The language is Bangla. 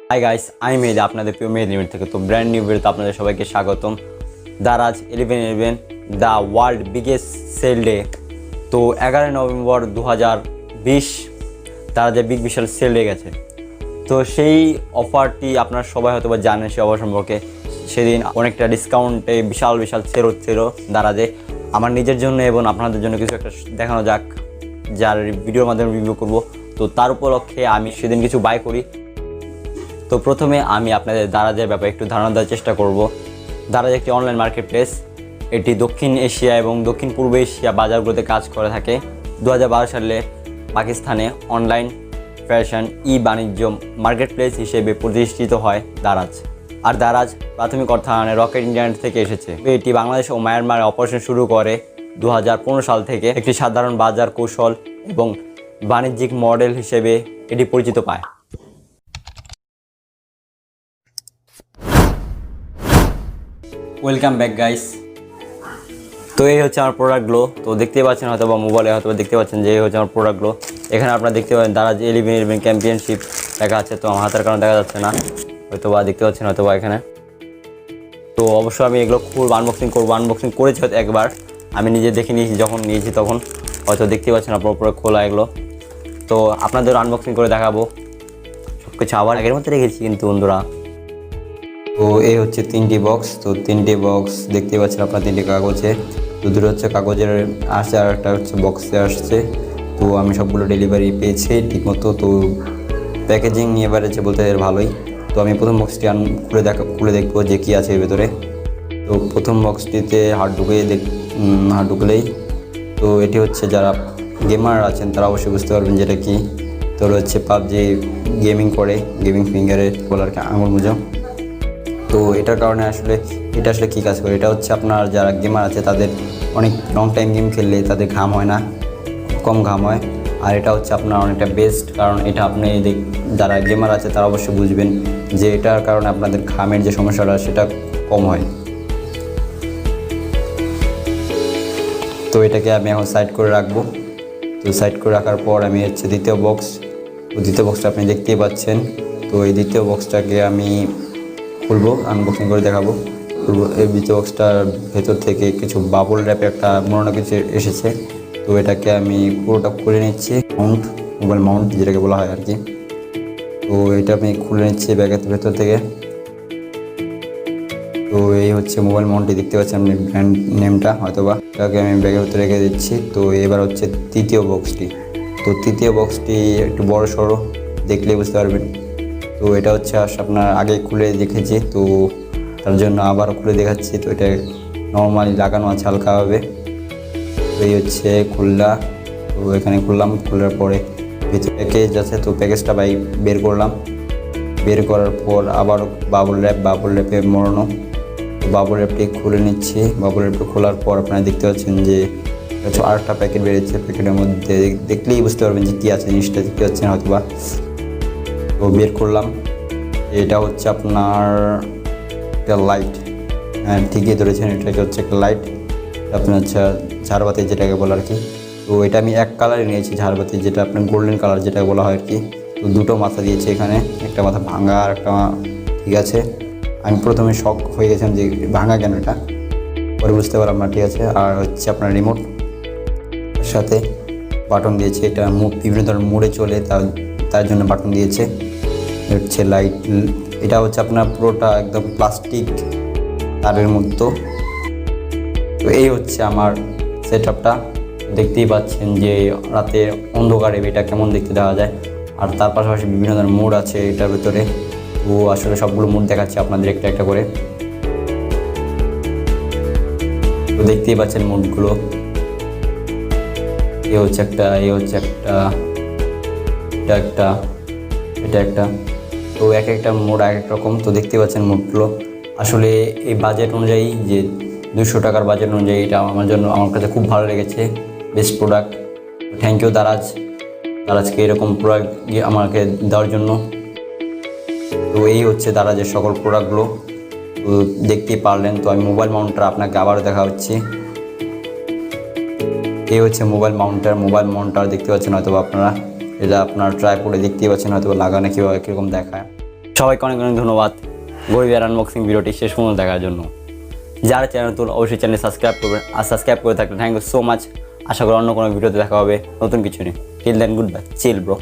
হাই গাইস, আমি মেহেদি, আপনাদের প্রিয় মেহেদি থেকে। তো ব্র্যান্ড নিউ ভিডিওতে আপনাদের সবাইকে স্বাগতম। Daraz 11/11 the world biggest sale day. তো 11 নভেম্বর 2020 দারাজের বিশাল সেল ডে গেছে। তো সেই অফারটি আপনারা সবাই হয়তো বা জানেন সেই অফার সম্পর্কে। সেদিন অনেকটা ডিসকাউন্টে বিশাল সেল হচ্ছিল দারাজে। আমার নিজের জন্য এবং আপনাদের জন্য কিছু একটা দেখানো যাক, যার ভিডিওর মাধ্যমে রিভিউ করব। তো তার উপলক্ষে আমি সেদিন কিছু বাই করি। তো প্রথমে আমি আপনাদের দারাজের ব্যাপারে একটু ধারণা দেওয়ার চেষ্টা করব। দারাজ একটি অনলাইন মার্কেট প্লেস। এটি দক্ষিণ এশিয়া এবং দক্ষিণ পূর্ব এশিয়া বাজারগুলোতে কাজ করে থাকে। 2012 সালে পাকিস্তানে অনলাইন ফ্যাশন বাণিজ্য মার্কেট প্লেস হিসেবে প্রতিষ্ঠিত হয় দারাজ। আর দারাজ প্রাথমিক অর্থায়নে রকেট ইন্টারনেট থেকে এসেছে। এটি বাংলাদেশ ও মায়ানমারে অপারেশন শুরু করে 2015 সাল থেকে। একটি সাধারণ বাজার কৌশল এবং বাণিজ্যিক মডেল হিসেবে এটি পরিচিত পায়। Welcome back guys. তো এই হচ্ছে আমার প্রোডাক্টগুলো। তো দেখতে পাচ্ছেন হয়তো বা মোবাইলে হয়তো দেখতে পাচ্ছেন যে এই হচ্ছে আমার প্রোডাক্টগুলো। এখানে আপনারা দেখতে পাচ্ছেন দারাজ 11/11 চ্যাম্পিয়নশিপ দেখা যাচ্ছে। তো আমার হাতের কারণে দেখা যাচ্ছে না, হয়তো বা দেখতে পাচ্ছেন হয়তো বা এখানে। তো অবশ্যই আমি এগুলো খুব আনবক্সিং করবো। আনবক্সিং করেছি হয়তো একবার, আমি নিজে দেখে নিয়েছি, যখন নিয়েছি তখন হয়তো দেখতে পাচ্ছেন আপনার উপরে খোলা এগুলো। তো আপনাদের আনবক্সিং করে দেখাবো সব কিছু। আবার আগের মতো রেখেছি কিন্তু বন্ধুরা। তো এই হচ্ছে 3টি বক্স। তো 3টি বক্স দেখতে পাচ্ছেন আপনার, 3টি কাগজে। তো দুটো হচ্ছে কাগজের আসছে আর একটা হচ্ছে বক্সে আসছে। তো আমি সবগুলো ডেলিভারি পেয়েছি ঠিকমতো। তো প্যাকেজিং নিয়ে বেড়েছে বলতে ভালোই। তো আমি প্রথম বক্সটি খুলে দেখবো যে কী আছে এর ভেতরে। তো প্রথম বক্সটিতে হাত ঢুকলেই তো এটি হচ্ছে যারা গেমার আছেন তারা অবশ্যই বুঝতে পারবেন যেটা কি। তো হচ্ছে পাবজি গেমিং করে, গেমিং ফিঙ্গারের বলার আঙুল মুজো। তো এটার কারণে এটা আসলে কী কাজ করে, এটা হচ্ছে আপনার যারা গেমার আছে তাদের অনেক লং টাইম গেম খেললে তাদের ঘাম হয় না, কম ঘাম হয়। আর এটা হচ্ছে আপনার অনেকটা বেস্ট, কারণ এটা আপনি যারা গেমার আছে তারা অবশ্যই বুঝবেন যে এটার কারণে আপনাদের ঘামের যে সমস্যাটা সেটা কম হয়। তো এটাকে আমি এখন সাইড করে রাখবো। তো সাইড করে রাখার পর আমি হচ্ছে দ্বিতীয় বক্সটা আপনি দেখতেই পাচ্ছেন। তো এই দ্বিতীয় বক্সটাকে আমি খুলবো, আনবক্সিং করে দেখাবো। এই দ্বিতীয় বক্সটার ভেতর থেকে কিছু বাবল র্যাপে একটা মোড়ানো কিছু এসেছে। তো এটাকে আমি পুরোটা খুলে নিচ্ছি, মোবাইল মাউন্ট যেটাকে বলা হয় আর কি। তো এটা আমি খুলে নিচ্ছি ব্যাগের ভেতর থেকে। তো এই হচ্ছে মোবাইল মাউন্টটি, দেখতে পাচ্ছেন আপনি ব্র্যান্ড নেমটা হয়তোবা। এটাকে আমি ব্যাগের ভেতরে রেখে দিচ্ছি। তো এবার হচ্ছে তৃতীয় বক্সটি। তো তৃতীয় বক্সটি একটু বড় সড়ো, দেখলেই বুঝতে পারবেন। তো এটা হচ্ছে আপনার আগে খুলে দেখেছি, তো তার জন্য আবারও খুলে দেখাচ্ছি। তো এটা নর্মালি লাগানো আছে হালকাভাবে। তো এই হচ্ছে খুললা। তো এখানে খোলার পরে ভিতরে প্যাকেজ আছে। তো প্যাকেজটা বের করলাম। বের করার পর আবার বাবল র্যাপে মোড়ানো। তো বাবল র্যাপটি খুলে নিচ্ছি। বাবল র্যাপটি খোলার পর আপনারা দেখতে পাচ্ছেন যে আরেকটা প্যাকেট বেরিয়েছে। প্যাকেটের মধ্যে দেখলেই বুঝতে পারবেন যে কী আছে জিনিসটা, দেখতে পাচ্ছেন হয়তোবা। তো বের করলাম। এটা হচ্ছে আপনার একটা লাইট। হ্যাঁ, ঠিকই ধরেছেন, এটা হচ্ছে একটা লাইট। আপনার হচ্ছে ঝাড়বাতি যেটাকে বলা আর কি। তো এটা আমি এক কালারে নিয়েছি, ঝাড়বাতি যেটা আপনার গোল্ডেন কালার যেটাকে বলা হয় আর কি। তো দুটো মাথা দিয়েছে এখানে, একটা মাথা ভাঙা আর একটা ঠিক আছে। আমি প্রথমে শক হয়ে গেছিলাম যে ভাঙা কেন, এটা পরে বুঝতে পারলাম না, ঠিক আছে। আর হচ্ছে আপনার রিমোট সাথে বাটন দিয়েছে। এটা বিভিন্ন ধরনের মোড়ে চলে, তার জন্য বাটন দিয়েছে। হচ্ছে লাইট, এটা হচ্ছে আপনার পুরোটা একদম প্লাস্টিক তারের মতো। তো এই হচ্ছে আমার সেটআপটা। দেখতেই পাচ্ছেন যে রাতের অন্ধকারে এটা কেমন দেখতে দেওয়া যায়। আর তার পাশাপাশি বিভিন্ন ধরনের মোড আছে এটার ভিতরে। তো আসলে সবগুলো মোড দেখাচ্ছি আপনাদের একটা একটা করে। তো দেখতেই পাচ্ছেন মোডগুলো। এটা একটা। তো এক একটা মোড এক এক রকম। তো দেখতে পাচ্ছেন মোডগুলো। আসলে এই বাজেট অনুযায়ী, যে 200 টাকার বাজেট অনুযায়ী, এটা আমার কাছে খুব ভালো লেগেছে, বেস্ট প্রোডাক্ট। থ্যাংক ইউ দারাজকে এরকম প্রোডাক্ট আমাকে দেওয়ার জন্য। তো এই হচ্ছে দারাজের সকল প্রোডাক্টগুলো। তো দেখতেই পারলেন। তো আমি মোবাইল মাউন্টটা আপনাকে আবারও দেখা হচ্ছে। এই হচ্ছে মোবাইল মাউন্টার দেখতে পাচ্ছেন হয়তো আপনারা। এটা আপনার ট্রাই করে দেখতেই পাচ্ছেন হয়তো লাগানো কীভাবে কীরকম দেখায়। সবাইকে অনেক অনেক ধন্যবাদ গরিবের আনবক্সিং ভিডিওটি শেষ পর্যন্ত দেখার জন্য। যারা চ্যানেল নতুন অবশ্যই চ্যানেল সাবস্ক্রাইব করবেন, আর সাবস্ক্রাইব করে থাকলে থ্যাংক ইউ সো মাচ। আশা করি অন্য কোনো ভিডিওতে দেখা হবে নতুন কিছু নিয়ে। Till then goodbye, chill bro.